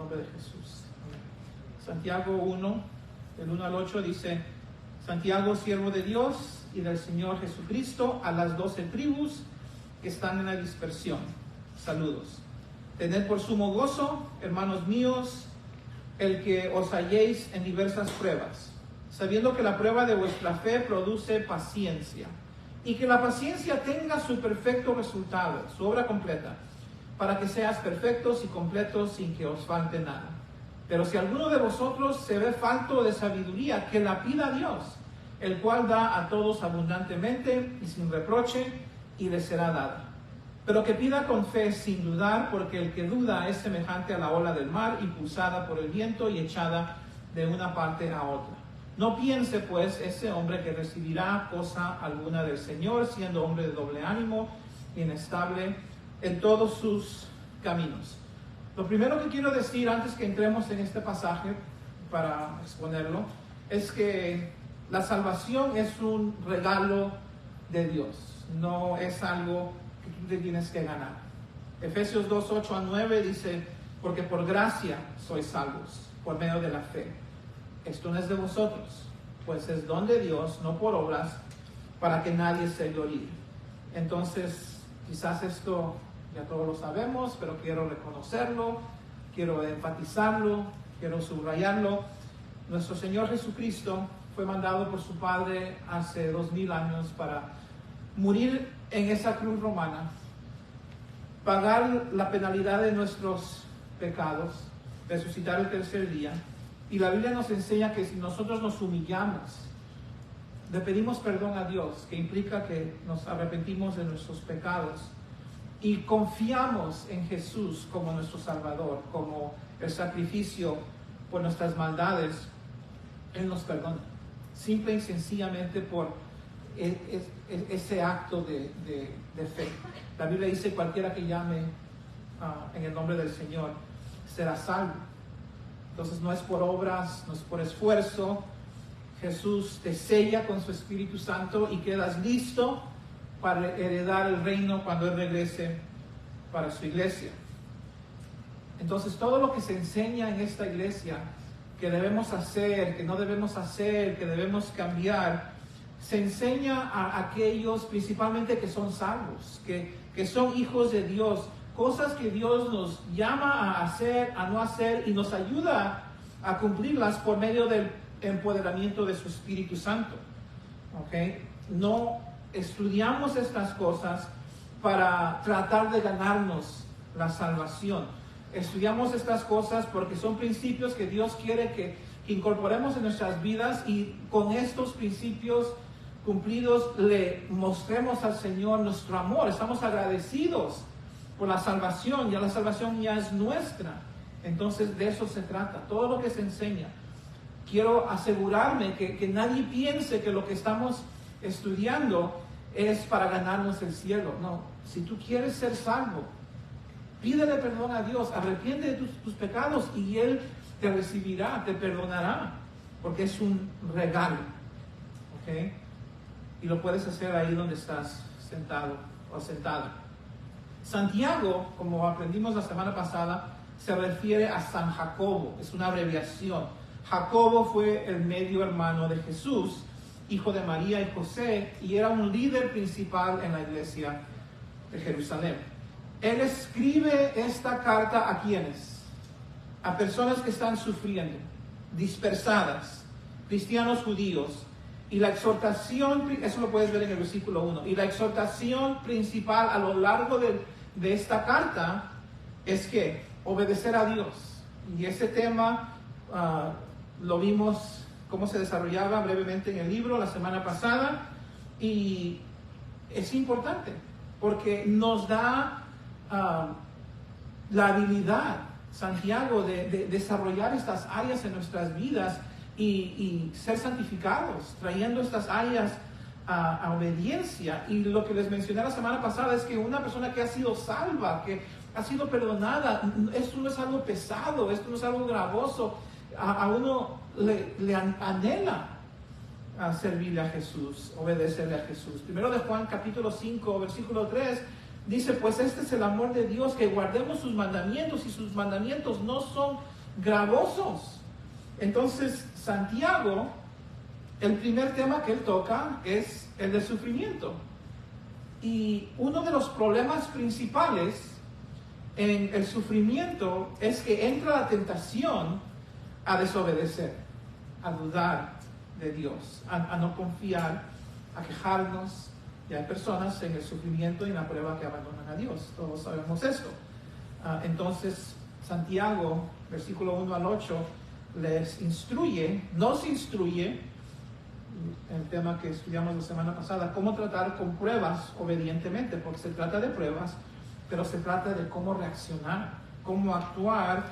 nombre de Jesús. Amén. Santiago 1, del 1 al 8 dice: Santiago, siervo de Dios y del Señor Jesucristo, a las 12 tribus que están en la dispersión. Saludos. Tened por sumo gozo, hermanos míos, el que os halléis en diversas pruebas, sabiendo que la prueba de vuestra fe produce paciencia, y que la paciencia tenga su perfecto resultado, su obra completa, para que seas perfectos y completos sin que os falte nada. Pero si alguno de vosotros se ve falto de sabiduría, que la pida a Dios, el cual da a todos abundantemente y sin reproche, y le será dada. Pero que pida con fe sin dudar, porque el que duda es semejante a la ola del mar, impulsada por el viento y echada de una parte a otra. No piense pues ese hombre que recibirá cosa alguna del Señor, siendo hombre de doble ánimo, inestable en todos sus caminos. Lo primero que quiero decir antes que entremos en este pasaje para exponerlo, es que la salvación es un regalo de Dios, no es algo que tú te tienes que ganar. Efesios 2, 8 a 9 dice: porque por gracia sois salvos, por medio de la fe. Esto no es de vosotros, pues es don de Dios, no por obras, para que nadie se gloríe. Entonces, quizás esto ya todos lo sabemos, pero quiero reconocerlo, quiero enfatizarlo, quiero subrayarlo. Nuestro Señor Jesucristo fue mandado por su Padre hace 2000 años para morir en esa cruz romana, pagar la penalidad de nuestros pecados, resucitar el tercer día. Y la Biblia nos enseña que si nosotros nos humillamos, le pedimos perdón a Dios, que implica que nos arrepentimos de nuestros pecados y confiamos en Jesús como nuestro Salvador, como el sacrificio por nuestras maldades, Él nos perdona, simple y sencillamente por ese acto de fe. La Biblia dice: cualquiera que llame en el nombre del Señor será salvo. Entonces no es por obras, no es por esfuerzo. Jesús te sella con su Espíritu Santo y quedas listo para heredar el reino cuando Él regrese para su iglesia. Entonces todo lo que se enseña en esta iglesia, que debemos hacer, que no debemos hacer, que debemos cambiar, se enseña a aquellos principalmente que son salvos, que son hijos de Dios, cosas que Dios nos llama a hacer, a no hacer, y nos ayuda a cumplirlas por medio del empoderamiento de su Espíritu Santo. ¿Okay? No estudiamos estas cosas para tratar de ganarnos la salvación. Estudiamos estas cosas porque son principios que Dios quiere que incorporemos en nuestras vidas, y con estos principios cumplidos le mostremos al Señor nuestro amor. Estamos agradecidos por la salvación, ya la salvación ya es nuestra. Entonces de eso se trata, todo lo que se enseña. Quiero asegurarme que nadie piense que lo que estamos estudiando es para ganarnos el cielo. No, si tú quieres ser salvo, pídele perdón a Dios, arrepiente de tus pecados y Él te recibirá, te perdonará, porque es un regalo. ¿Okay? Y lo puedes hacer ahí donde estás sentado o sentada. Santiago, como aprendimos la semana pasada, se refiere a San Jacobo, es una abreviación. Jacobo fue el medio hermano de Jesús, hijo de María y José, y era un líder principal en la iglesia de Jerusalén. Él escribe esta carta ¿a quiénes? A personas que están sufriendo, dispersadas, cristianos judíos. Y la exhortación, eso lo puedes ver en el versículo 1, y la exhortación principal a lo largo de esta carta es que obedecer a Dios. Y ese tema lo vimos cómo se desarrollaba brevemente en el libro la semana pasada, y es importante porque nos da la habilidad, Santiago, de desarrollar estas áreas en nuestras vidas y ser santificados, trayendo estas áreas a obediencia. Y lo que les mencioné la semana pasada es que una persona que ha sido salva, que ha sido perdonada, esto no es algo pesado, esto no es algo gravoso. A uno le anhela a servirle a Jesús, obedecerle a Jesús. Primero de Juan capítulo 5 versículo 3 Dice, pues este es el amor de Dios, que guardemos sus mandamientos, y sus mandamientos no son gravosos. Entonces, Santiago, el primer tema que él toca es el del sufrimiento. Y uno de los problemas principales en el sufrimiento es que entra la tentación a desobedecer, a dudar de Dios, a no confiar, a quejarnos. Y hay personas en el sufrimiento y en la prueba que abandonan a Dios. Todos sabemos esto. Entonces, Santiago, versículo 1 al 8, nos instruye, el tema que estudiamos la semana pasada, cómo tratar con pruebas obedientemente, porque se trata de pruebas, pero se trata de cómo reaccionar, cómo actuar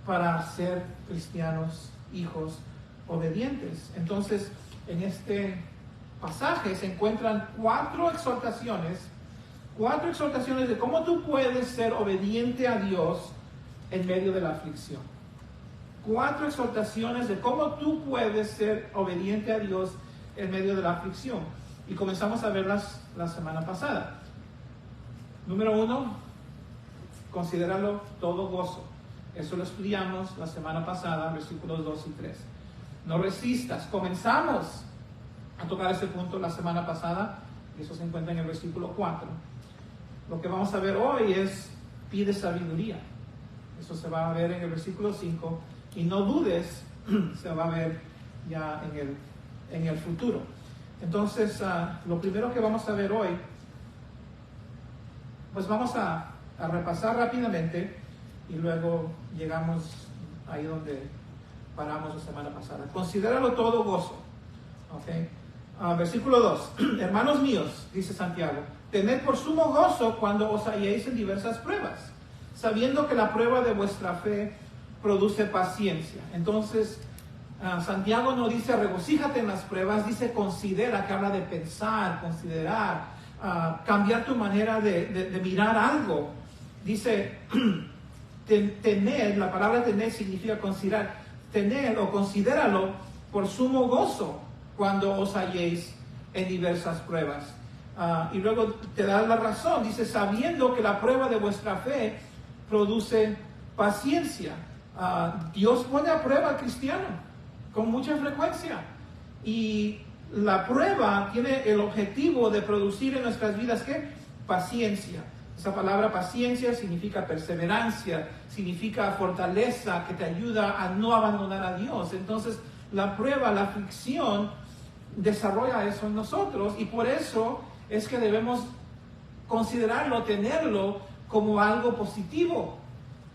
para ser cristianos, hijos obedientes. Entonces, en este pasaje se encuentran cuatro exhortaciones de cómo tú puedes ser obediente a Dios en medio de la aflicción. 4 exhortaciones de cómo tú puedes ser obediente a Dios en medio de la aflicción. Y comenzamos a verlas la semana pasada. Número 1, considéralo todo gozo. Eso lo estudiamos la semana pasada, versículos 2 y 3. No resistas. Comenzamos a tocar ese punto la semana pasada, y eso se encuentra en el versículo 4. Lo que vamos a ver hoy es, pide sabiduría. Eso se va a ver en el versículo 5, y no dudes, se va a ver ya en el futuro. Entonces, lo primero que vamos a ver hoy, pues vamos a repasar rápidamente, y luego llegamos ahí donde paramos la semana pasada. Considéralo todo gozo. ¿Okay? Versículo 2. Hermanos míos, dice Santiago, tened por sumo gozo cuando os halléis en diversas pruebas, sabiendo que la prueba de vuestra fe produce paciencia. Entonces, Santiago no dice regocíjate en las pruebas, dice considera, que habla de pensar, considerar, cambiar tu manera de mirar algo. Dice, tener, la palabra tener significa considerar, tener o considéralo por sumo gozo cuando os halléis en diversas pruebas. Y luego te da la razón, dice, sabiendo que la prueba de vuestra fe produce paciencia. Dios pone a prueba al cristiano con mucha frecuencia, y la prueba tiene el objetivo de producir en nuestras vidas, ¿qué? Paciencia. Esa palabra paciencia significa perseverancia, significa fortaleza que te ayuda a no abandonar a Dios. Entonces, la prueba, la aflicción, desarrolla eso en nosotros, y por eso es que debemos considerarlo, tenerlo como algo positivo.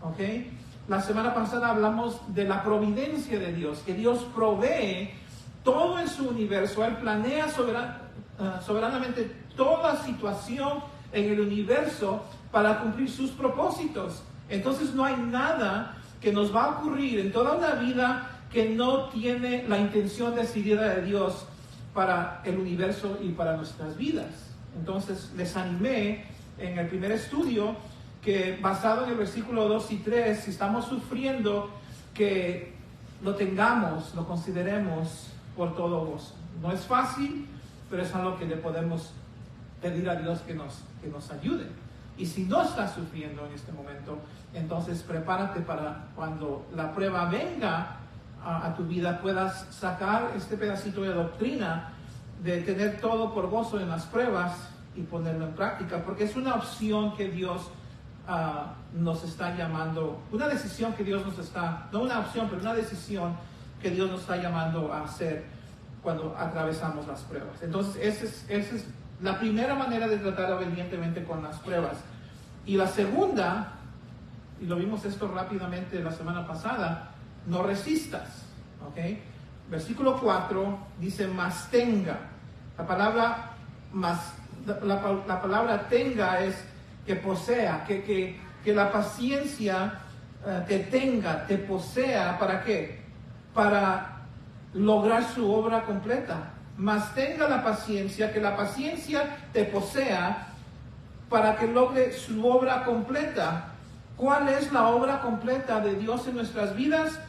¿Ok? La semana pasada hablamos de la providencia de Dios, que Dios provee todo en su universo. Él planea soberanamente toda situación en el universo para cumplir sus propósitos. Entonces no hay nada que nos va a ocurrir en toda una vida que no tiene la intención decidida de Dios para el universo y para nuestras vidas. Entonces les animé en el primer estudio que, basado en el versículo 2 y 3, si estamos sufriendo, que lo tengamos, lo consideremos por todo gozo. No es fácil, pero es algo que le podemos pedir a Dios que nos ayude. Y si no estás sufriendo en este momento, entonces prepárate para cuando la prueba venga a tu vida, puedas sacar este pedacito de doctrina de tener todo por gozo en las pruebas y ponerlo en práctica, porque es una opción que Dios nos está llamando, una decisión que Dios nos está, no una opción, pero una decisión que Dios nos está llamando a hacer cuando atravesamos las pruebas. Entonces, esa es la primera manera de tratar obedientemente con las pruebas. Y la segunda, y lo vimos esto rápidamente la semana pasada, no resistas. ¿Ok? Versículo 4 dice, mas tenga. La palabra la palabra tenga es que posea, que la paciencia te tenga, te posea. ¿Para qué? Para lograr su obra completa. Mas tenga la paciencia, que la paciencia te posea para que logre su obra completa. ¿Cuál es la obra completa de Dios en nuestras vidas?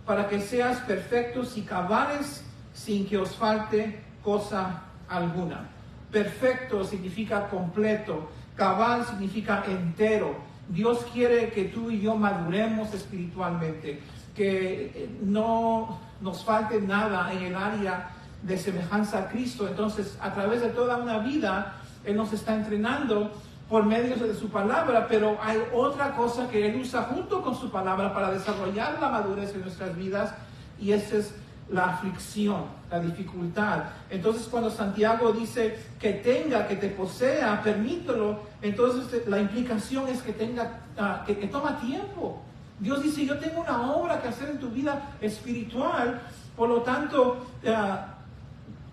Para que seas perfectos y cabales sin que os falte cosa alguna. Perfecto significa completo, Cabal significa entero. Dios quiere que tú y yo maduremos espiritualmente, que no nos falte nada en el área de semejanza a Cristo. Entonces, a través de toda una vida, Él nos está entrenando por medio de su palabra, pero hay otra cosa que Él usa junto con su palabra para desarrollar la madurez en nuestras vidas, y esa es la aflicción, la dificultad. Entonces, cuando Santiago dice que te posea, permítelo, entonces la implicación es que que toma tiempo. Dios dice, yo tengo una obra que hacer en tu vida espiritual, por lo tanto,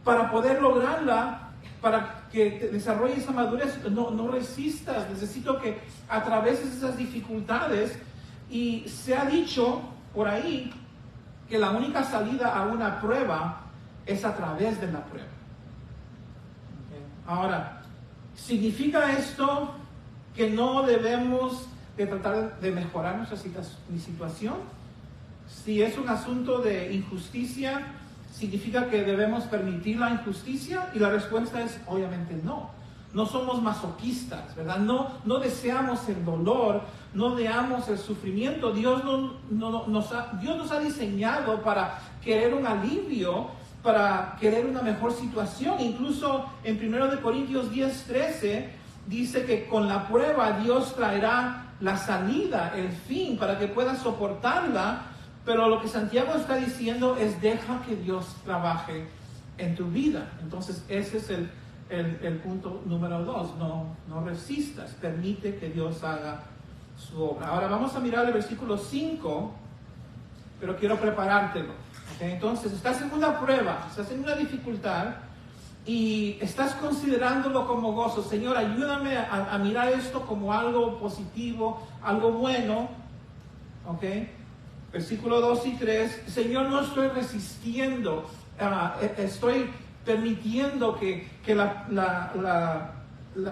para poder lograrla, para que te desarrolle esa madurez, no resistas. Necesito que atravieses esas dificultades. Y se ha dicho por ahí que la única salida a una prueba es a través de la prueba. Okay. Ahora, ¿significa esto que no debemos de tratar de mejorar nuestra situación? Si es un asunto de injusticia, ¿significa que debemos permitir la injusticia? Y la respuesta es obviamente no. No somos masoquistas, ¿verdad? No deseamos el dolor, no deseamos el sufrimiento. Dios nos ha diseñado para querer un alivio, para querer una mejor situación. Incluso en 1 Corintios 10:13 dice que con la prueba Dios traerá la salida, el fin, para que puedas soportarla. Pero lo que Santiago está diciendo es: deja que Dios trabaje en tu vida. Entonces ese es el punto número 2. No resistas, permite que Dios haga su obra. Ahora vamos a mirar el versículo 5, pero quiero preparártelo. ¿Okay? Entonces estás en una prueba, estás en una dificultad y estás considerándolo como gozo. Señor, ayúdame a mirar esto como algo positivo, algo bueno. ¿Ok? Versículo 2 y 3, Señor, no estoy resistiendo, estoy permitiendo que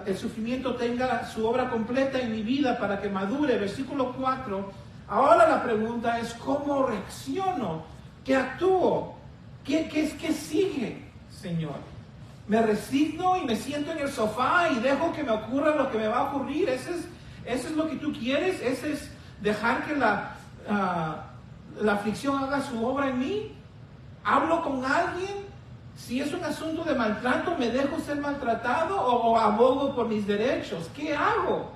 el sufrimiento tenga su obra completa en mi vida para que madure. Versículo 4, ahora la pregunta es: ¿cómo reacciono? ¿Qué actúo? ¿Qué sigue, Señor? ¿Me resigno y me siento en el sofá y dejo que me ocurra lo que me va a ocurrir? ¿Eso es lo que tú quieres? ¿Ese es dejar que la aflicción haga su obra en mí? ¿Hablo con alguien? Si es un asunto de maltrato, ¿me dejo ser maltratado o abogo por mis derechos? ¿Qué hago?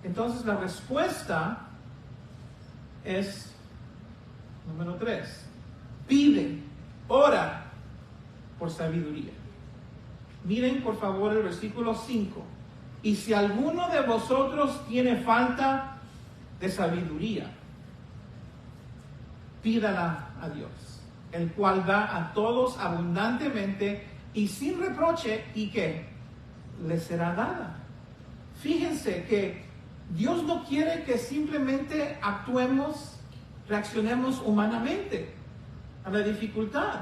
Entonces la respuesta es número 3. Pide, ora por sabiduría. Miren por favor el versículo 5. Y si alguno de vosotros tiene falta de sabiduría, pídala a Dios, el cual da a todos abundantemente y sin reproche, y que les será dada. Fíjense que Dios no quiere que simplemente reaccionemos humanamente a la dificultad.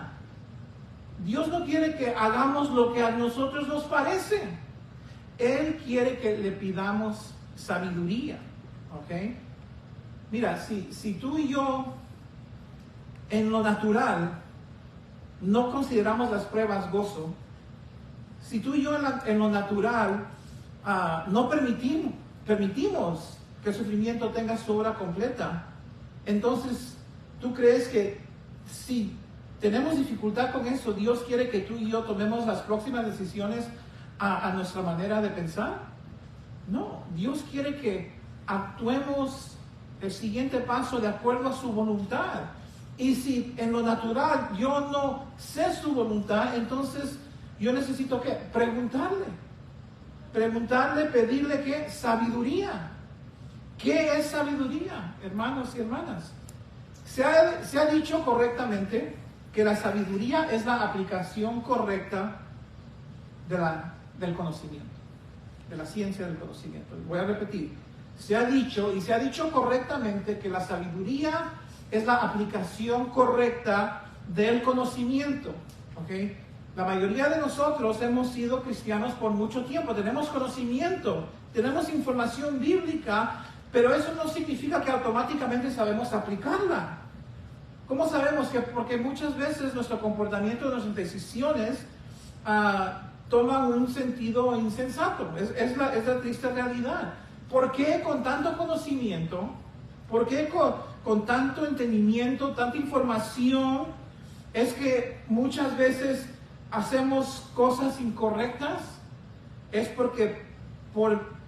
Dios no quiere que hagamos lo que a nosotros nos parece. Él quiere que le pidamos sabiduría. ¿Ok? Mira, si tú y yo en lo natural no consideramos las pruebas gozo, si tú y yo en lo natural no permitimos que el sufrimiento tenga su obra completa, entonces ¿tú crees que si tenemos dificultad con eso, Dios quiere que tú y yo tomemos las próximas decisiones a nuestra manera de pensar? No, Dios quiere que actuemos el siguiente paso de acuerdo a su voluntad. Y si en lo natural yo no sé su voluntad, entonces yo necesito ¿qué? Preguntarle, pedirle ¿qué? Sabiduría. ¿Qué es sabiduría, hermanos y hermanas? Se ha dicho correctamente que la sabiduría es la aplicación correcta del conocimiento, de la ciencia del conocimiento. Voy a repetir. Se ha dicho correctamente que la sabiduría es la aplicación correcta del conocimiento. ¿Okay? La mayoría de nosotros hemos sido cristianos por mucho tiempo, tenemos conocimiento, tenemos información bíblica, pero eso no significa que automáticamente sabemos aplicarla. ¿Cómo sabemos? Porque muchas veces nuestro comportamiento, nuestras decisiones toman un sentido insensato. Es la triste realidad. ¿Por qué con tanto conocimiento, por qué con tanto entendimiento, tanta información, es que muchas veces hacemos cosas incorrectas? Es porque por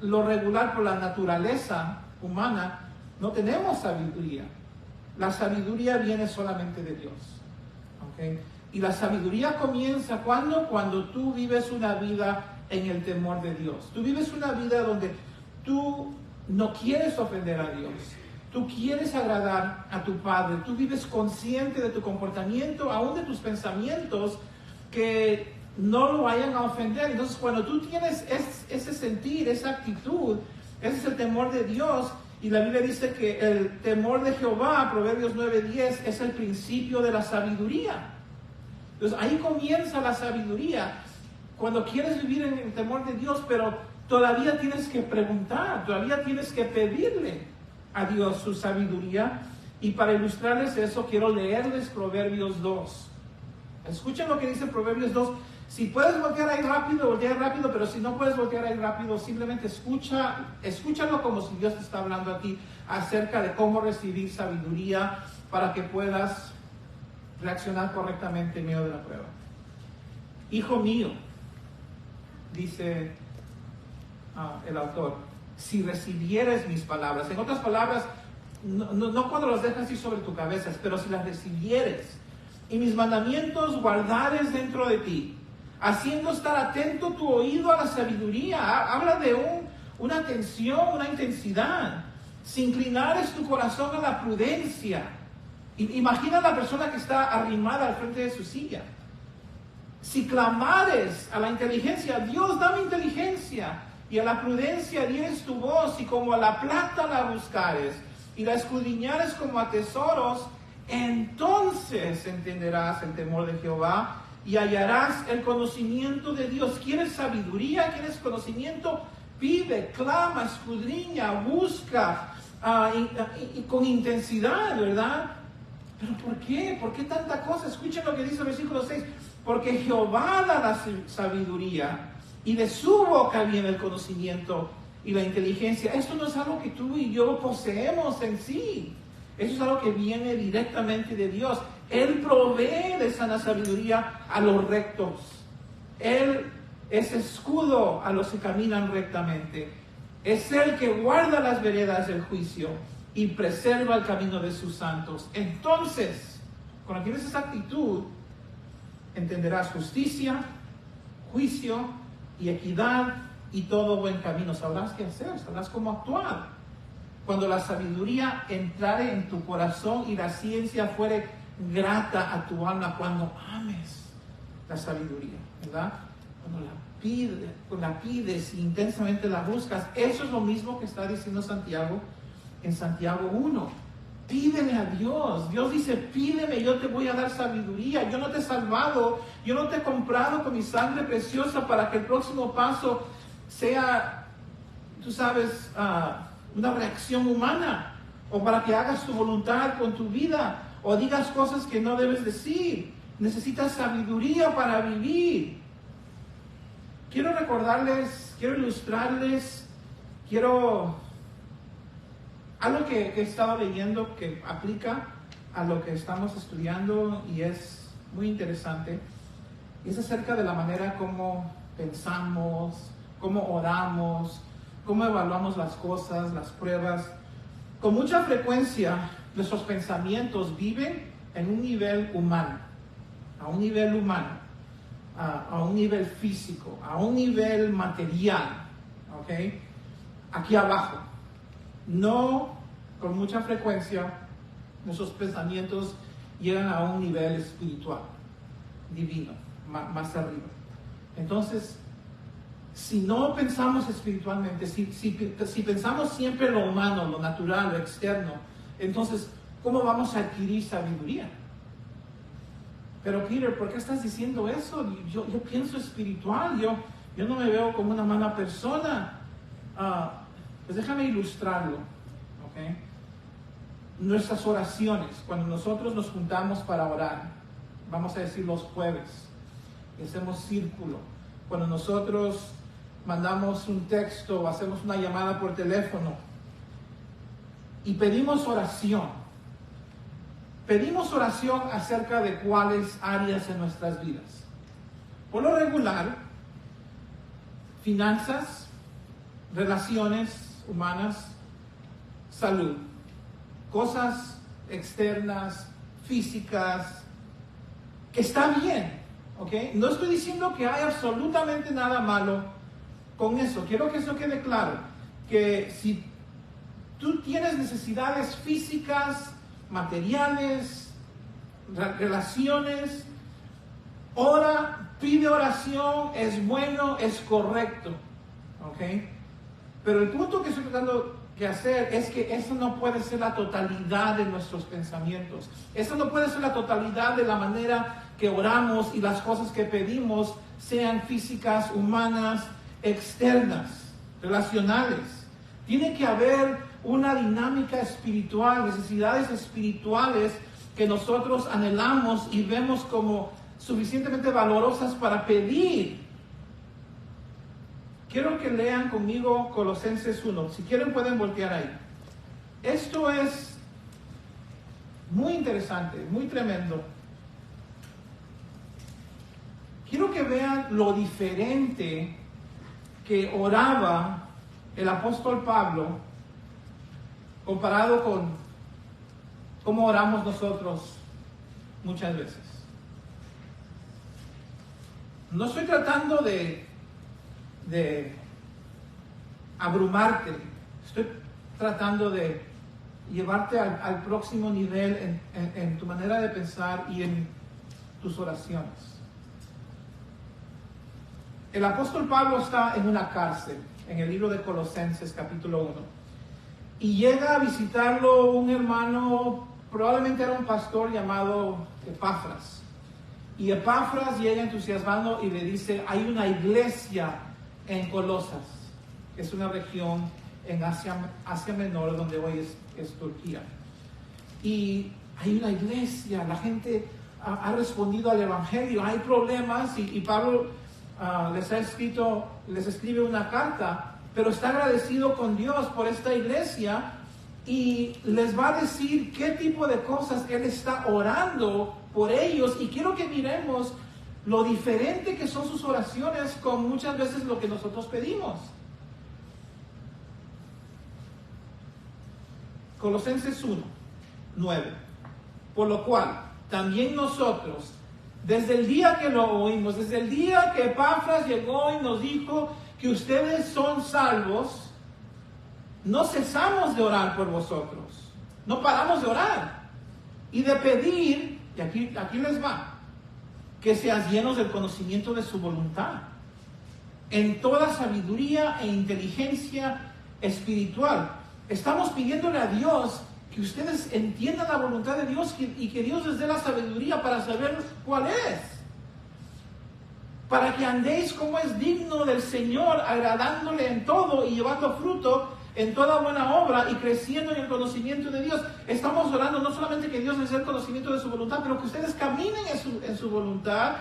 lo regular, por la naturaleza humana, no tenemos sabiduría. La sabiduría viene solamente de Dios. ¿Okay? Y la sabiduría comienza cuando tú vives una vida en el temor de Dios. Tú vives una vida donde tú no quieres ofender a Dios. Tú quieres agradar a tu Padre. Tú vives consciente de tu comportamiento, aún de tus pensamientos, que no lo vayan a ofender. Entonces, cuando tú tienes ese sentir, esa actitud, ese es el temor de Dios. Y la Biblia dice que el temor de Jehová, Proverbios 9:10, es el principio de la sabiduría. Entonces, ahí comienza la sabiduría. Cuando quieres vivir en el temor de Dios, pero todavía tienes que preguntar, todavía tienes que pedirle a Dios su sabiduría. Y para ilustrarles eso, quiero leerles Proverbios 2. Escuchen lo que dice Proverbios 2. Si puedes voltear ahí rápido, voltea rápido, pero si no puedes voltear ahí rápido, simplemente escúchalo como si Dios te está hablando a ti acerca de cómo recibir sabiduría para que puedas reaccionar correctamente en medio de la prueba. Hijo mío, dice el autor, si recibieres mis palabras, en otras palabras, no cuando las dejas así sobre tu cabeza, pero si las recibieres y mis mandamientos guardares dentro de ti, haciendo estar atento tu oído a la sabiduría. Habla de una atención, una intensidad. Si inclinares tu corazón a la prudencia. Imagina a la persona que está arrimada al frente de su silla. Si clamares a la inteligencia, Dios, dame inteligencia, y a la prudencia dieres tu voz, y como a la plata la buscares, y la escudriñares como a tesoros, entonces entenderás el temor de Jehová y hallarás el conocimiento de Dios. ¿Quieres sabiduría? ¿Quieres conocimiento? Pide, clama, escudriña, busca y con intensidad, ¿verdad? ¿Pero por qué? ¿Por qué tanta cosa? Escuchen lo que dice el versículo 6. Porque Jehová da la sabiduría y de su boca viene el conocimiento y la inteligencia. Esto no es algo que tú y yo poseemos en sí. Eso es algo que viene directamente de Dios. Él provee de sana sabiduría a los rectos. Él es escudo a los que caminan rectamente. Es el que guarda las veredas del juicio y preserva el camino de sus santos. Entonces, cuando tienes esa actitud, entenderás justicia, juicio y equidad y todo buen camino. Sabrás qué hacer, sabrás cómo actuar. Cuando la sabiduría entrare en tu corazón y la ciencia fuere grata a tu alma, cuando ames la sabiduría, ¿verdad? Cuando la pides y intensamente la buscas. Eso es lo mismo que está diciendo Santiago en Santiago 1. Pídele a Dios. Dios dice, pídeme, yo te voy a dar sabiduría. Yo no te he salvado, yo no te he comprado con mi sangre preciosa para que el próximo paso sea, tú sabes, una reacción humana, o para que hagas tu voluntad con tu vida, o digas cosas que no debes decir. Necesitas sabiduría para vivir. Quiero recordarles, quiero ilustrarles, algo que he estado leyendo que aplica a lo que estamos estudiando y es muy interesante. Y es acerca de la manera como pensamos, cómo oramos, cómo evaluamos las cosas, las pruebas. Con mucha frecuencia nuestros pensamientos viven en un nivel humano, a un nivel humano, a un nivel físico, a un nivel material, ¿ok? Aquí abajo. No, con mucha frecuencia nuestros pensamientos llegan a un nivel espiritual, divino, más arriba. Entonces, si no pensamos espiritualmente, si pensamos siempre lo humano, lo natural, lo externo, entonces, ¿cómo vamos a adquirir sabiduría? Pero Peter, ¿por qué estás diciendo eso? Yo pienso espiritual, yo no me veo como una mala persona. Pues déjame ilustrarlo, ¿ok? Nuestras oraciones, cuando nosotros nos juntamos para orar, vamos a decir los jueves, y hacemos círculo. Cuando nosotros mandamos un texto o hacemos una llamada por teléfono y pedimos oración acerca de cuáles áreas en nuestras vidas. Por lo regular, finanzas, relaciones humanas, salud, cosas externas, físicas, que está bien, ¿ok? No estoy diciendo que hay absolutamente nada malo con eso. Quiero que eso quede claro, que si tú tienes necesidades físicas, materiales, relaciones, ora, pide oración, es bueno, es correcto, ¿ok? Pero el punto que estoy tratando de hacer es que eso no puede ser la totalidad de nuestros pensamientos. Eso no puede ser la totalidad de la manera que oramos y las cosas que pedimos, sean físicas, humanas, externas, relacionales. Tiene que haber una dinámica espiritual, necesidades espirituales que nosotros anhelamos y vemos como suficientemente valorosas para pedir. Quiero que lean conmigo Colosenses 1. Si quieren pueden voltear ahí. Esto es muy interesante, muy tremendo. Quiero que vean lo diferente que oraba el apóstol Pablo comparado con cómo oramos nosotros muchas veces. No estoy tratando de abrumarte, estoy tratando de llevarte al próximo nivel en tu manera de pensar y en tus oraciones. El apóstol Pablo está en una cárcel, en el libro de Colosenses capítulo 1, y llega a visitarlo un hermano, probablemente era un pastor llamado Epafras, y Epafras llega entusiasmado y le dice, hay una iglesia en Colosas, que es una región en Asia Menor, donde hoy es Turquía, y hay una iglesia, la gente ha respondido al evangelio, hay problemas, y Pablo les escribe una carta, pero está agradecido con Dios por esta iglesia y les va a decir qué tipo de cosas él está orando por ellos, y quiero que miremos lo diferente que son sus oraciones con muchas veces lo que nosotros pedimos. Colosenses 1, 9. Por lo cual, también nosotros, desde el día que lo oímos, desde el día que Epafras llegó y nos dijo que ustedes son salvos, no cesamos de orar por vosotros. No paramos de orar y de pedir, y aquí les va, que seas llenos del conocimiento de su voluntad, en toda sabiduría e inteligencia espiritual. Estamos pidiéndole a Dios que ustedes entiendan la voluntad de Dios y que Dios les dé la sabiduría para saber cuál es. Para que andéis como es digno del Señor, agradándole en todo y llevando fruto en toda buena obra y creciendo en el conocimiento de Dios. Estamos orando no solamente que Dios les dé el conocimiento de su voluntad, pero que ustedes caminen en su voluntad,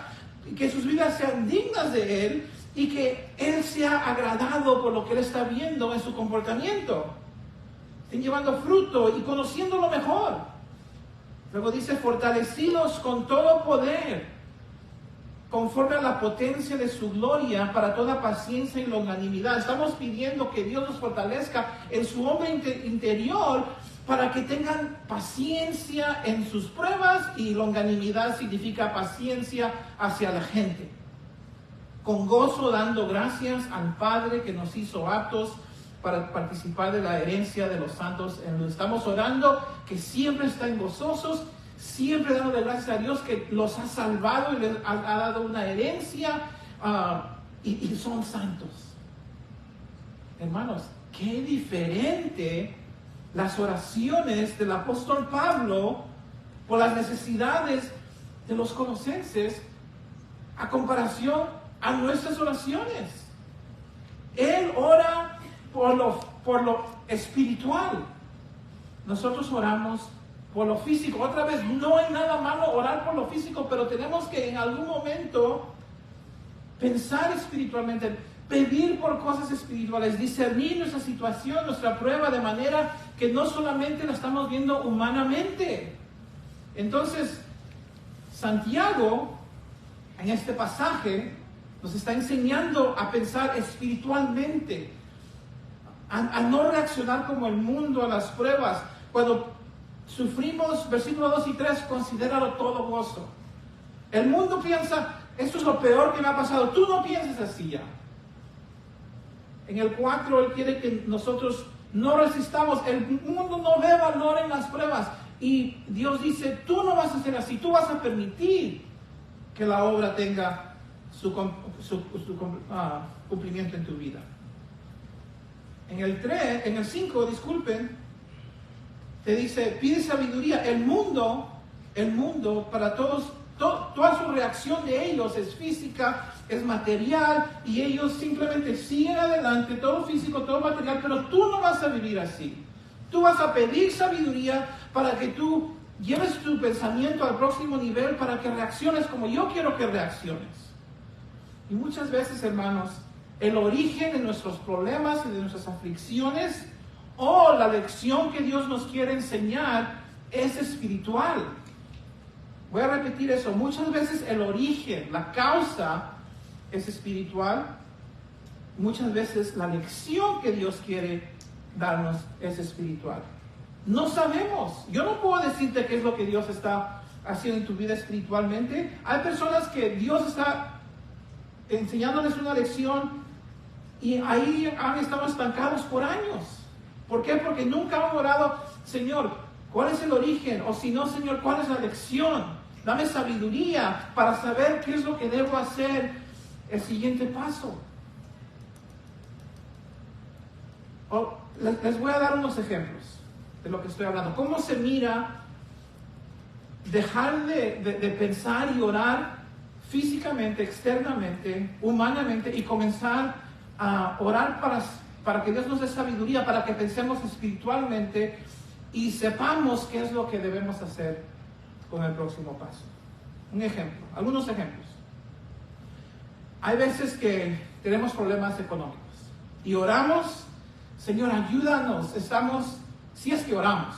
y que sus vidas sean dignas de Él y que Él sea agradado por lo que Él está viendo en su comportamiento. Estén llevando fruto y conociéndolo mejor. Luego dice, fortalecidos con todo poder, conforme a la potencia de su gloria, para toda paciencia y longanimidad. Estamos pidiendo que Dios nos fortalezca en su hombre interior para que tengan paciencia en sus pruebas, y longanimidad significa paciencia hacia la gente. Con gozo dando gracias al Padre que nos hizo aptos para participar de la herencia de los santos en luz. Estamos orando que siempre estén gozosos, siempre dando gracias a Dios que los ha salvado y les ha dado una herencia, y son santos. Hermanos, qué diferente las oraciones del apóstol Pablo por las necesidades de los colosenses a comparación a nuestras oraciones. Él ora por lo espiritual. Nosotros oramos por lo físico. Otra vez, no hay nada malo orar por lo físico, pero tenemos que en algún momento pensar espiritualmente, pedir por cosas espirituales, discernir nuestra situación, nuestra prueba, de manera que no solamente la estamos viendo humanamente. Entonces, Santiago, en este pasaje, nos está enseñando a pensar espiritualmente, a no reaccionar como el mundo a las pruebas. Cuando sufrimos, versículos 2 y 3, considéralo todo gozo. El mundo piensa, esto es lo peor que me ha pasado. Tú no pienses así ya. En el 4, Él quiere que nosotros no resistamos. El mundo no ve valor en las pruebas. Y Dios dice, tú no vas a ser así. Tú vas a permitir que la obra tenga su cumplimiento en tu vida. En el 5, disculpen, te dice, pide sabiduría. El mundo, para todos, toda su reacción de ellos es física, es material, y ellos simplemente siguen adelante, todo físico, todo material, pero tú no vas a vivir así. Tú vas a pedir sabiduría para que tú lleves tu pensamiento al próximo nivel, para que reacciones como yo quiero que reacciones. Y muchas veces, hermanos, el origen de nuestros problemas y de nuestras aflicciones, o la lección que Dios nos quiere enseñar, es espiritual. Voy a repetir eso. Muchas veces el origen, la causa, es espiritual. Muchas veces la lección que Dios quiere darnos es espiritual. No sabemos. Yo no puedo decirte qué es lo que Dios está haciendo en tu vida espiritualmente. Hay personas que Dios está enseñándoles una lección y ahí han estado estancados por años. ¿Por qué? Porque nunca han orado, Señor, ¿cuál es el origen? O si no, Señor, ¿cuál es la lección? Dame sabiduría para saber qué es lo que debo hacer, el siguiente paso. Les voy a dar unos ejemplos de lo que estoy hablando. ¿Cómo se mira dejar de pensar y orar físicamente, externamente, humanamente, y comenzar a orar para que Dios nos dé sabiduría, para que pensemos espiritualmente y sepamos qué es lo que debemos hacer con el próximo paso? Un ejemplo, algunos ejemplos. Hay veces que tenemos problemas económicos y oramos, Señor, ayúdanos. Si es que oramos,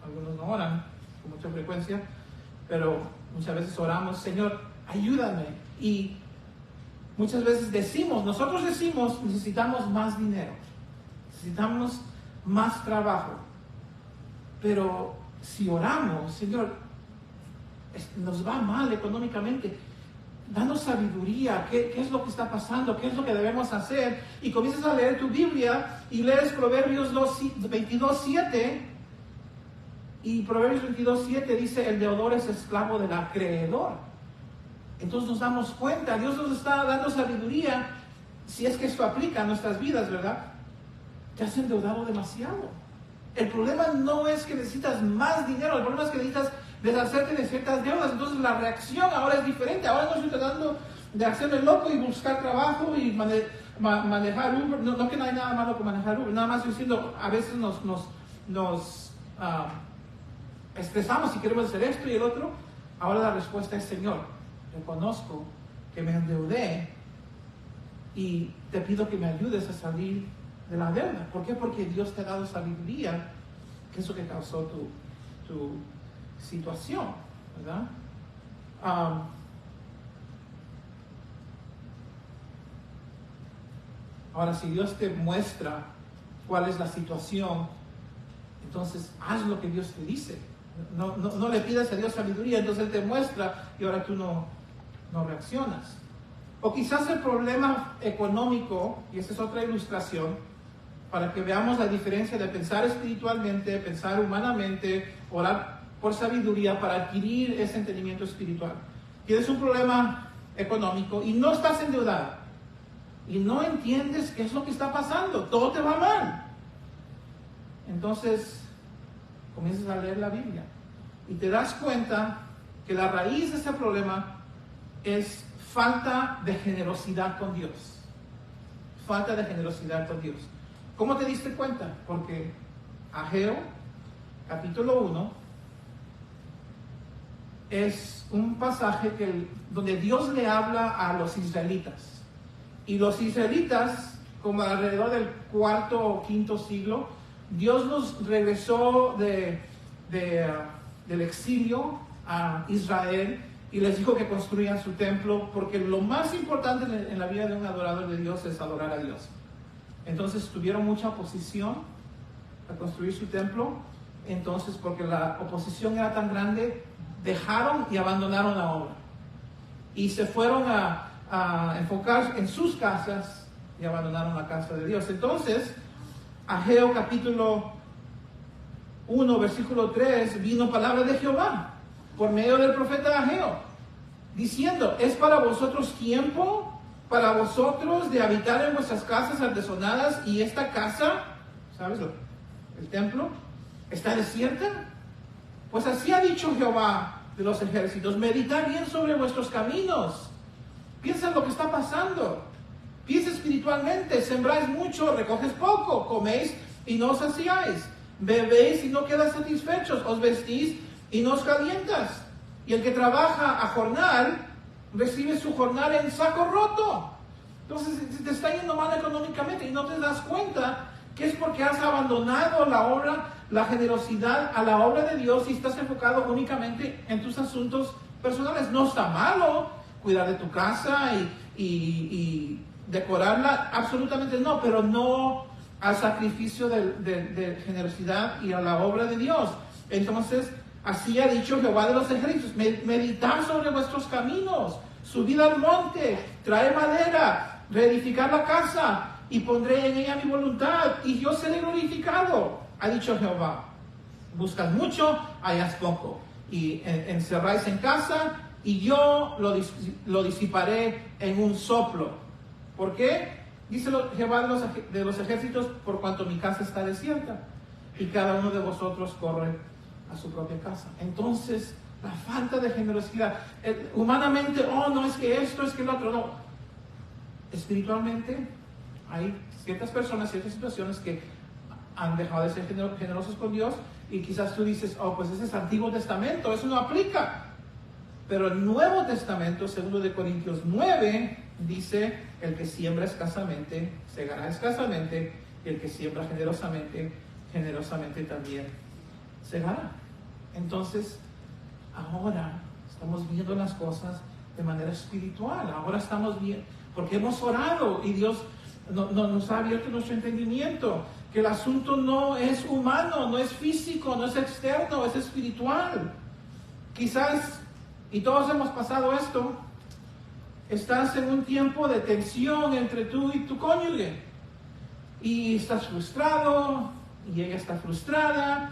algunos no oran con mucha frecuencia, pero muchas veces oramos, Señor, ayúdame. Y muchas veces nosotros decimos, necesitamos más dinero, necesitamos más trabajo. Pero si oramos, Señor, nos va mal económicamente, danos sabiduría, ¿qué es lo que está pasando? ¿Qué es lo que debemos hacer? Y comienzas a leer tu Biblia y lees Proverbios 22:7, y Proverbios 22:7 dice, el deudor es esclavo del acreedor. Entonces nos damos cuenta, Dios nos está dando sabiduría, si es que esto aplica a nuestras vidas, ¿verdad? Te has endeudado demasiado. El problema no es que necesitas más dinero, el problema es que necesitas deshacerte de ciertas deudas. Entonces la reacción ahora es diferente. Ahora no estoy tratando de hacerme loco y buscar trabajo y manejar Uber. No que no hay nada malo con manejar Uber, nada más estoy diciendo, a veces nos estresamos y queremos hacer esto y el otro. Ahora la respuesta es, Señor, reconozco que me endeudé y te pido que me ayudes a salir de la deuda. ¿Por qué? Porque Dios te ha dado sabiduría, que es lo que causó tu situación, ¿verdad? Ahora, si Dios te muestra cuál es la situación, entonces haz lo que Dios te dice. No le pidas a Dios sabiduría, entonces Él te muestra y ahora tú no reaccionas. O quizás el problema económico, y esa es otra ilustración, para que veamos la diferencia de pensar espiritualmente, pensar humanamente, orar por sabiduría para adquirir ese entendimiento espiritual. Tienes un problema económico y no estás endeudado y no entiendes qué es lo que está pasando, todo te va mal. Entonces comienzas a leer la Biblia y te das cuenta que la raíz de ese problema es falta de generosidad con Dios. Falta de generosidad con Dios. ¿Cómo te diste cuenta? Porque Ageo, capítulo 1, es un pasaje donde Dios le habla a los israelitas. Y los israelitas, como alrededor del cuarto o quinto siglo, Dios los regresó del exilio a Israel y les dijo que construyan su templo, porque lo más importante en la vida de un adorador de Dios es adorar a Dios. Entonces tuvieron mucha oposición a construir su templo. Entonces, porque la oposición era tan grande, dejaron y abandonaron la obra y se fueron a enfocar en sus casas y abandonaron la casa de Dios. Entonces, Ageo capítulo 1 versículo 3, vino palabra de Jehová por medio del profeta Ageo, diciendo: es para vosotros tiempo, para vosotros de habitar en vuestras casas artesonadas, y esta casa, ¿sabes? El templo está desierta. Pues así ha dicho Jehová de los ejércitos: meditad bien sobre vuestros caminos, piensa en lo que está pasando, piensa espiritualmente, sembráis mucho, recoges poco, coméis y no os saciáis, bebéis y no quedáis satisfechos, os vestís y no os calientas, y el que trabaja a jornal recibe su jornal en saco roto. Entonces te está yendo mal económicamente y no te das cuenta que es porque has abandonado la obra, la generosidad a la obra de Dios, y estás enfocado únicamente en tus asuntos personales. No está malo cuidar de tu casa y decorarla, absolutamente no, pero no al sacrificio de generosidad y a la obra de Dios. Entonces, así ha dicho Jehová de los ejércitos: meditad sobre vuestros caminos, subid al monte, traed madera, reedificad la casa, y pondré en ella mi voluntad, y yo seré glorificado, ha dicho Jehová. Buscad mucho, halláis poco, y encerráis en casa, y yo lo disiparé en un soplo. ¿Por qué? Dice Jehová de los ejércitos: por cuanto mi casa está desierta, y cada uno de vosotros corre a su propia casa. Entonces, la falta de generosidad, humanamente, no es que esto, es que el otro, no. Espiritualmente, hay ciertas personas, ciertas situaciones que han dejado de ser generosos con Dios, y quizás tú dices: pues ese es Antiguo Testamento, eso no aplica. Pero el Nuevo Testamento, 2 de Corintios 9, dice: el que siembra escasamente, segará escasamente, y el que siembra generosamente, generosamente también segará. Entonces, ahora estamos viendo las cosas de manera espiritual. Ahora estamos viendo, porque hemos orado y Dios nos ha abierto nuestro entendimiento, que el asunto no es humano, no es físico, no es externo, es espiritual. Quizás, y todos hemos pasado esto, estás en un tiempo de tensión entre tú y tu cónyuge, y estás frustrado, y ella está frustrada,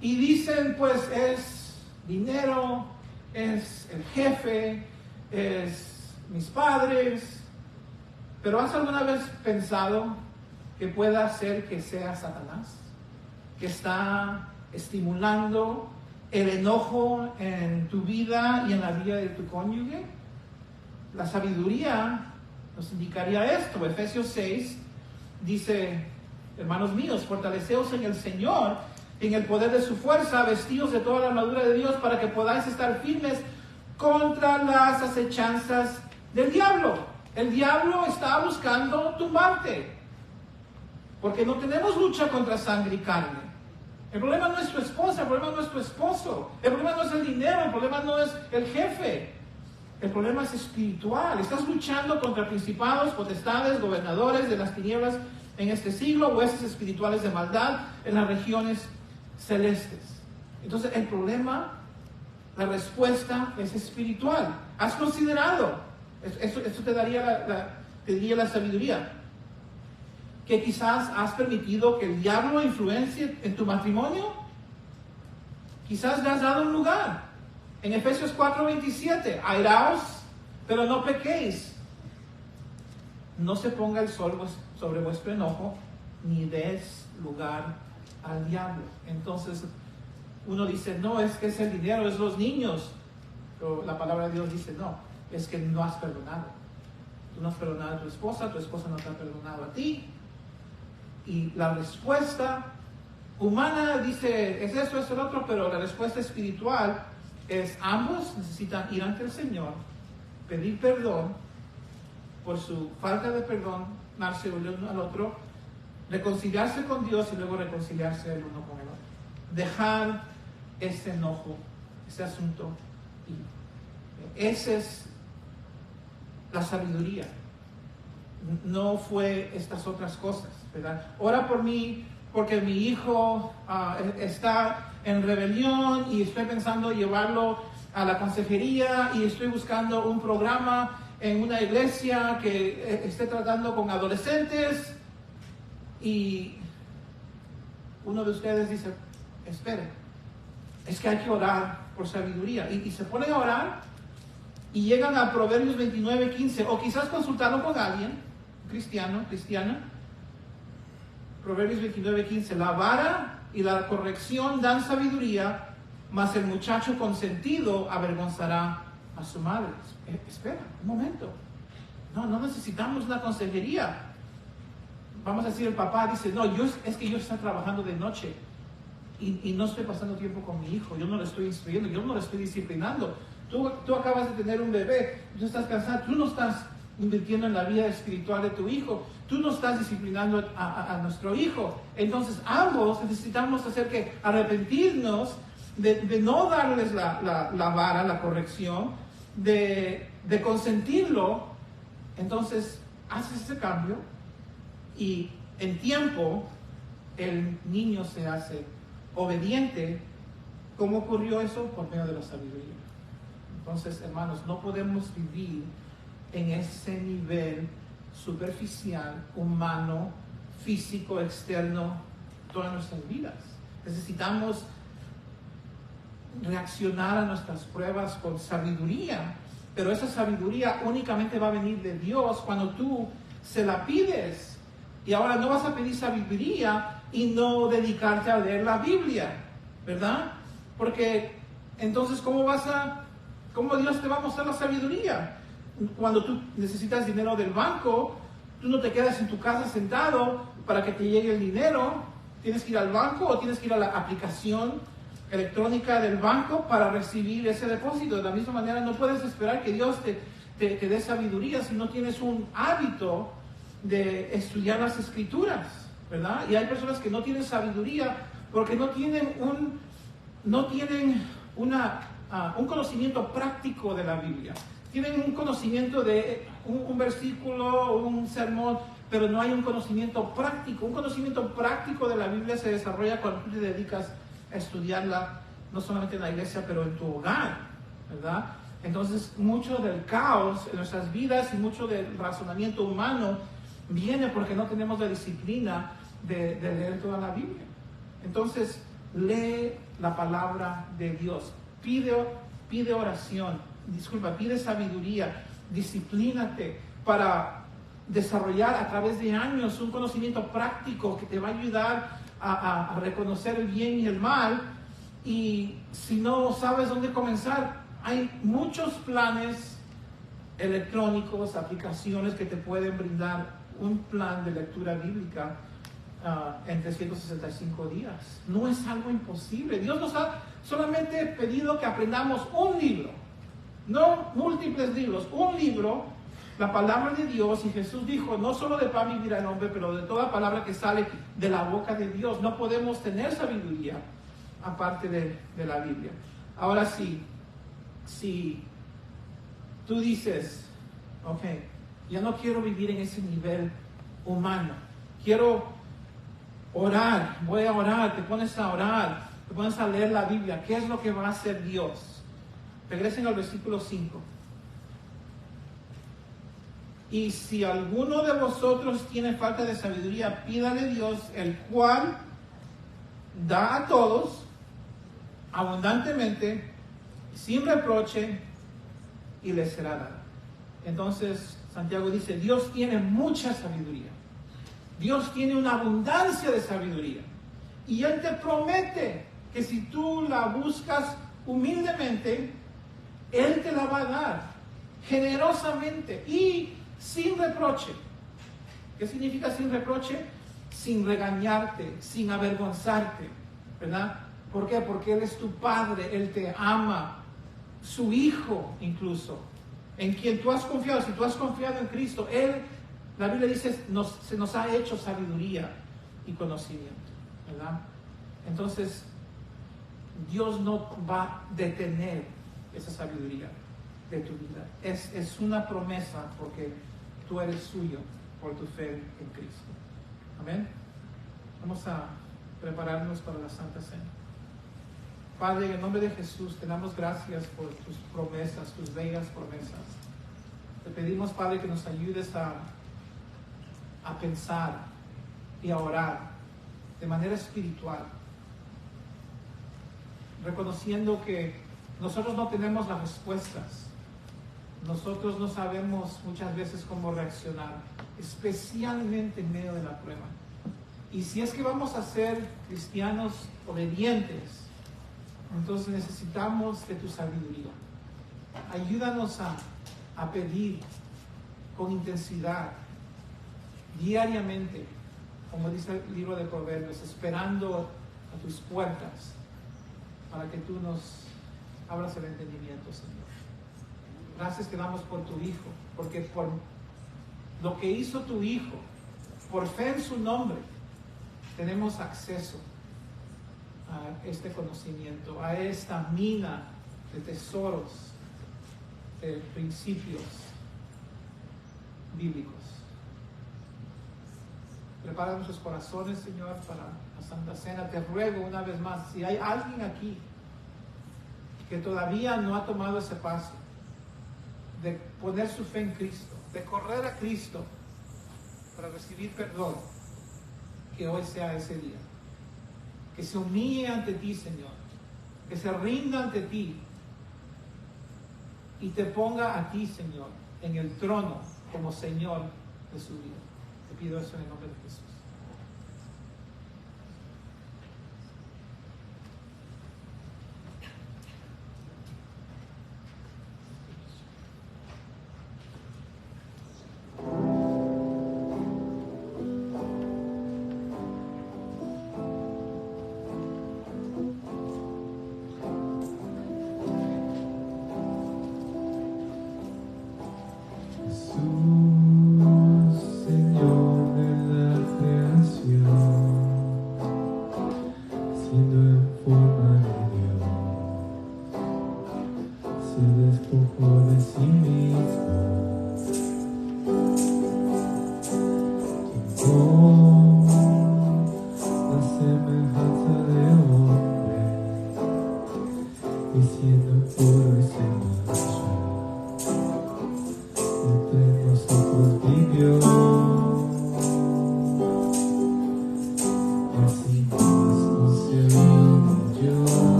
y dicen: pues es dinero, es el jefe, es mis padres. Pero ¿has alguna vez pensado que pueda ser que sea Satanás, que está estimulando el enojo en tu vida y en la vida de tu cónyuge? La sabiduría nos indicaría esto. Efesios 6 dice: hermanos míos, fortaleceos en el Señor, en el poder de su fuerza, vestidos de toda la armadura de Dios, para que podáis estar firmes contra las acechanzas del diablo. El diablo está buscando tumbarte, porque no tenemos lucha contra sangre y carne. El problema no es tu esposa, el problema no es tu esposo, el problema no es el dinero, el problema no es el jefe. El problema es espiritual. Estás luchando contra principados, potestades, gobernadores de las tinieblas en este siglo, huestes espirituales de maldad en las regiones celestes. Entonces, el problema, la respuesta es espiritual. ¿Has considerado? Esto te diría la sabiduría. Que quizás has permitido que el diablo influencie en tu matrimonio. Quizás le has dado un lugar. En Efesios 4:27, airaos, pero no pequéis. No se ponga el sol sobre vuestro enojo, ni des lugar al diablo. Entonces, uno dice: no, es que es el dinero, es los niños. Pero la palabra de Dios dice: no, es que no has perdonado. Tú no has perdonado a tu esposa no te ha perdonado a ti. Y la respuesta humana dice: es esto, es el otro, pero la respuesta espiritual ambos necesitan ir ante el Señor, pedir perdón por su falta de perdón, darse el uno al otro, reconciliarse con Dios y luego reconciliarse el uno con el otro. Dejar ese enojo, ese asunto. Esa es la sabiduría. No fue estas otras cosas, ¿verdad? Ora por mí porque mi hijo está en rebelión y estoy pensando llevarlo a la consejería y estoy buscando un programa en una iglesia que esté tratando con adolescentes, y uno de ustedes dice, espere, es que hay que orar por sabiduría, y se ponen a orar y llegan a Proverbios 29:15, o quizás consultaron con alguien, cristiana. Proverbios 29:15, la vara y la corrección dan sabiduría, mas el muchacho consentido avergonzará a su madre. Espera, un momento. No necesitamos una consejería. Vamos a decir, el papá dice, no, es que yo estoy trabajando de noche y no estoy pasando tiempo con mi hijo, yo no lo estoy instruyendo, yo no lo estoy disciplinando. Tú acabas de tener un bebé, tú estás cansado, tú no estás invirtiendo en la vida espiritual de tu hijo, tú no estás disciplinando a nuestro hijo. Entonces ambos necesitamos hacer que arrepentirnos de no darles la vara, la corrección, de consentirlo. Entonces haces ese cambio y en tiempo el niño se hace obediente. ¿Cómo ocurrió eso? Por medio de la sabiduría. Entonces, hermanos, no podemos vivir en ese nivel superficial, humano, físico, externo, todas nuestras vidas. Necesitamos reaccionar a nuestras pruebas con sabiduría, pero esa sabiduría únicamente va a venir de Dios cuando tú se la pides. Y ahora no vas a pedir sabiduría y no dedicarte a leer la Biblia, ¿verdad? Porque entonces, ¿cómo Dios te va a mostrar la sabiduría? Cuando tú necesitas dinero del banco, tú no te quedas en tu casa sentado para que te llegue el dinero. Tienes que ir al banco o tienes que ir a la aplicación electrónica del banco para recibir ese depósito. De la misma manera, no puedes esperar que Dios te dé sabiduría si no tienes un hábito de estudiar las Escrituras, ¿verdad? Y hay personas que no tienen sabiduría porque no tienen un conocimiento práctico de la Biblia. Tienen un conocimiento de un versículo, un sermón, pero no hay un conocimiento práctico. Un conocimiento práctico de la Biblia se desarrolla cuando tú te dedicas a estudiarla, no solamente en la iglesia, pero en tu hogar, ¿verdad? Entonces, mucho del caos en nuestras vidas y mucho del razonamiento humano viene porque no tenemos la disciplina de leer toda la Biblia. Entonces, lee la palabra de Dios, pide oración, pide sabiduría, disciplínate para desarrollar a través de años un conocimiento práctico que te va a ayudar a reconocer el bien y el mal. Y si no sabes dónde comenzar, hay muchos planes electrónicos, aplicaciones que te pueden brindar un plan de lectura bíblica en 365 días. No es algo imposible. Dios nos ha solamente pedido que aprendamos un libro, no múltiples libros, un libro, la palabra de Dios. Y Jesús dijo, no solo de pan vivirá el hombre, pero de toda palabra que sale de la boca de Dios. No podemos tener sabiduría aparte de la Biblia. Ahora sí, si tú dices, ok, ya no quiero vivir en ese nivel humano, quiero orar, voy a orar, te pones a orar, te pones a leer la Biblia, ¿qué es lo que va a hacer Dios? Regresen al versículo 5. Y si alguno de vosotros tiene falta de sabiduría, pídale a Dios, el cual da a todos abundantemente, sin reproche, y les será dado. Entonces, Santiago dice, Dios tiene mucha sabiduría. Dios tiene una abundancia de sabiduría. Y Él te promete que si tú la buscas humildemente, Él te la va a dar generosamente y sin reproche. ¿Qué significa sin reproche? Sin regañarte, sin avergonzarte, ¿verdad? ¿Por qué? Porque Él es tu Padre, Él te ama, su Hijo incluso, en quien tú has confiado. Si tú has confiado en Cristo, Él, la Biblia dice, se nos ha hecho sabiduría y conocimiento, ¿verdad? Entonces, Dios no va a detener esa sabiduría de tu vida. Es una promesa porque tú eres suyo por tu fe en Cristo. Amén. Vamos a prepararnos para la Santa Cena. Padre, en el nombre de Jesús, te damos gracias por tus promesas, tus bellas promesas. Te pedimos, Padre, que nos ayudes a pensar y a orar de manera espiritual, reconociendo que nosotros no tenemos las respuestas. Nosotros no sabemos muchas veces cómo reaccionar, especialmente en medio de la prueba. Y si es que vamos a ser cristianos obedientes, entonces necesitamos de tu sabiduría. Ayúdanos a pedir con intensidad, diariamente, como dice el libro de Proverbios, esperando a tus puertas para que tú nos abras el entendimiento, Señor. Gracias te damos por tu Hijo, porque por lo que hizo tu Hijo, por fe en su nombre, tenemos acceso a este conocimiento, a esta mina de tesoros, de principios bíblicos. Prepara nuestros corazones, Señor, para la Santa Cena. Te ruego una vez más, si hay alguien aquí que todavía no ha tomado ese paso de poner su fe en Cristo, de correr a Cristo para recibir perdón, que hoy sea ese día. Que se humille ante ti, Señor, que se rinda ante ti y te ponga a ti, Señor, en el trono como Señor de su vida. Te pido eso en el nombre de Jesús.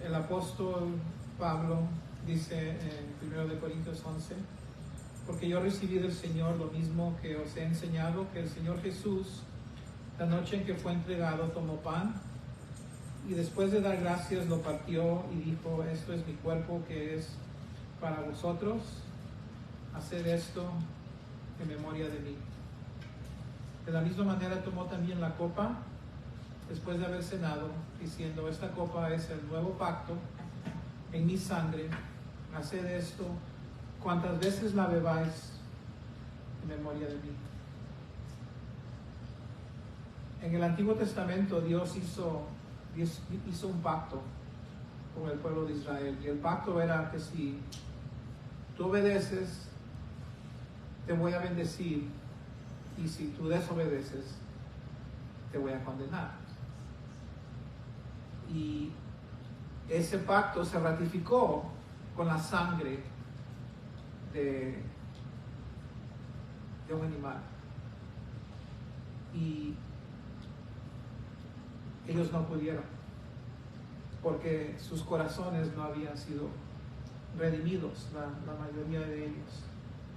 El apóstol Pablo dice en 1 Corintios 11, porque yo recibí del Señor lo mismo que os he enseñado, que el Señor Jesús, la noche en que fue entregado, tomó pan y después de dar gracias lo partió y dijo: esto es mi cuerpo que es para vosotros, haced esto en memoria de mí. De la misma manera tomó también la copa después de haber cenado, diciendo: esta copa es el nuevo pacto en mi sangre, haced esto cuantas veces la bebáis en memoria de mí. En el Antiguo Testamento Dios hizo un pacto con el pueblo de Israel, y el pacto era que si tú obedeces, te voy a bendecir, y si tú desobedeces, te voy a condenar. Y ese pacto se ratificó con la sangre de un animal. Y ellos no pudieron, porque sus corazones no habían sido redimidos, la mayoría de ellos.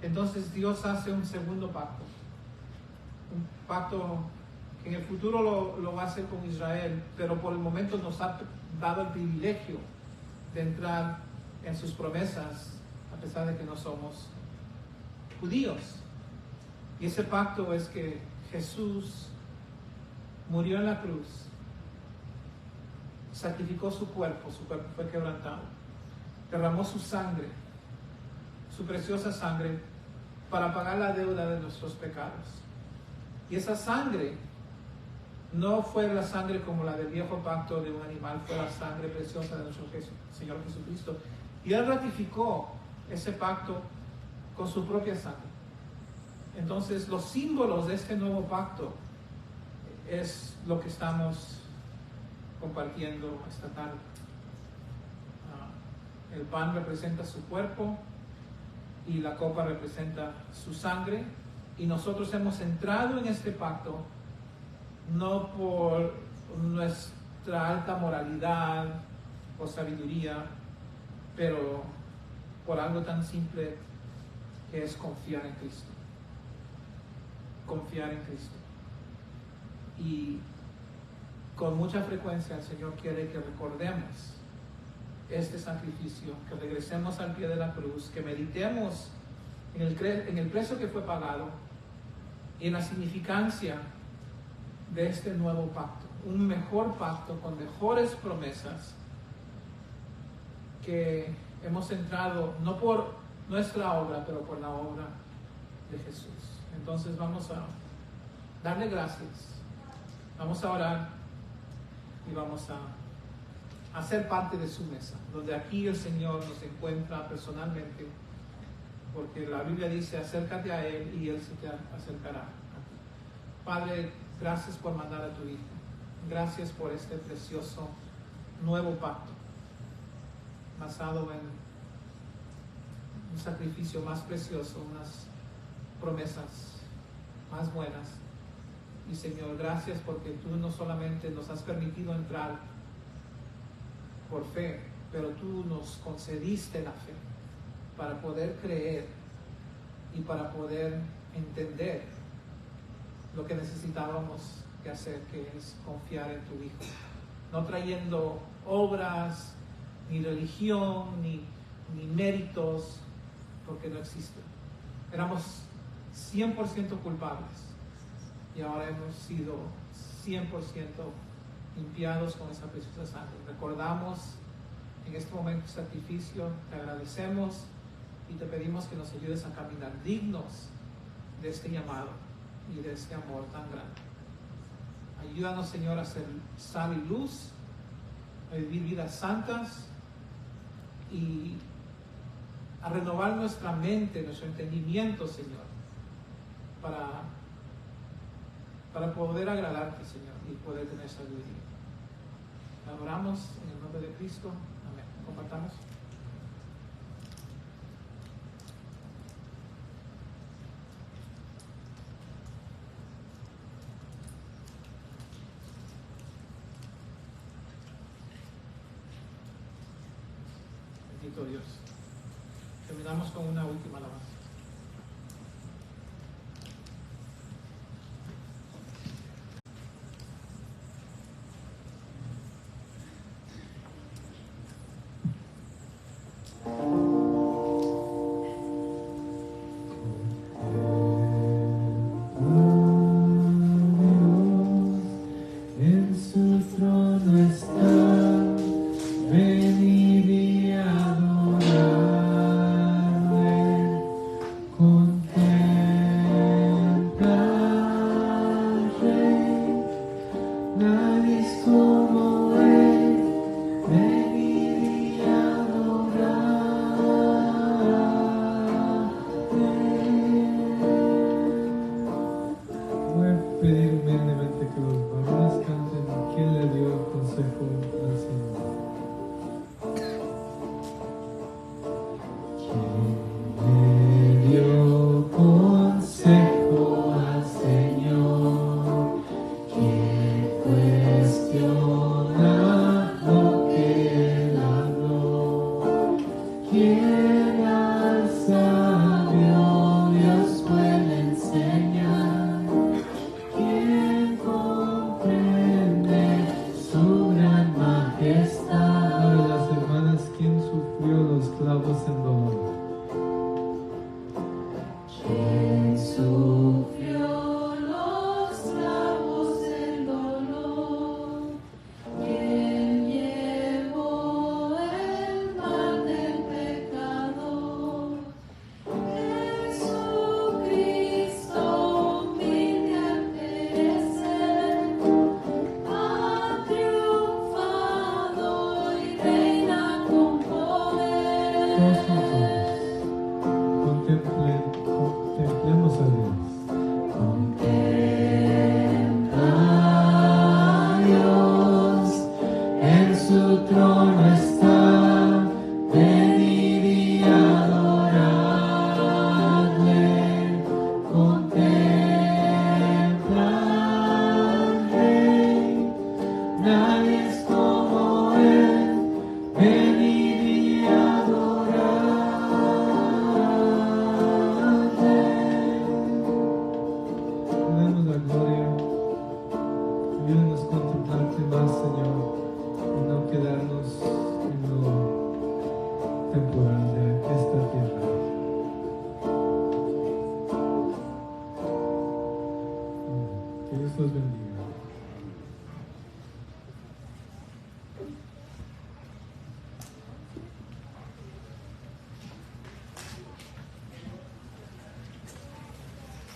Entonces Dios hace un segundo pacto, un pacto que en el futuro lo va a hacer con Israel, pero por el momento nos ha dado el privilegio de entrar en sus promesas, a pesar de que no somos judíos. Y ese pacto es que Jesús murió en la cruz, sacrificó su cuerpo fue quebrantado, derramó su sangre, su preciosa sangre, para pagar la deuda de nuestros pecados. Y esa sangre no fue la sangre como la del viejo pacto de un animal, fue la sangre preciosa de nuestro Señor Jesucristo. Y Él ratificó ese pacto con su propia sangre. Entonces, los símbolos de este nuevo pacto es lo que estamos compartiendo esta tarde. El pan representa su cuerpo y la copa representa su sangre, y nosotros hemos entrado en este pacto no por nuestra alta moralidad o sabiduría, pero por algo tan simple que es confiar en Cristo. Confiar en Cristo. Y con mucha frecuencia el Señor quiere que recordemos este sacrificio, que regresemos al pie de la cruz, que meditemos en el precio que fue pagado y en la significancia de este nuevo pacto, un mejor pacto con mejores promesas, que hemos entrado no por nuestra obra, pero por la obra de Jesús. Entonces vamos a darle gracias, vamos a orar y vamos a ser parte de su mesa, donde aquí el Señor nos encuentra personalmente, porque la Biblia dice: acércate a Él y Él se te acercará a ti. Padre, gracias por mandar a tu Hijo, gracias por este precioso nuevo pacto, basado en un sacrificio más precioso, unas promesas más buenas. Y Señor, gracias porque tú no solamente nos has permitido entrar por fe, pero tú nos concediste la fe para poder creer y para poder entender lo que necesitábamos que hacer, que es confiar en tu Hijo, no trayendo obras, ni religión, ni méritos, porque no existen. Éramos 100% culpables y ahora hemos sido 100% limpiados con esa preciosa sangre. Recordamos en este momento el sacrificio, te agradecemos y te pedimos que nos ayudes a caminar dignos de este llamado y de este amor tan grande. Ayúdanos, Señor, a ser sal y luz, a vivir vidas santas y a renovar nuestra mente, nuestro entendimiento, Señor, para poder agradarte, Señor, y poder tener sabiduría. Te adoramos en el nombre de Cristo. Amén. Compartamos. Bendito Dios. Terminamos con una última alabanza. En su trono está, venid y adoradle. Dios los bendiga.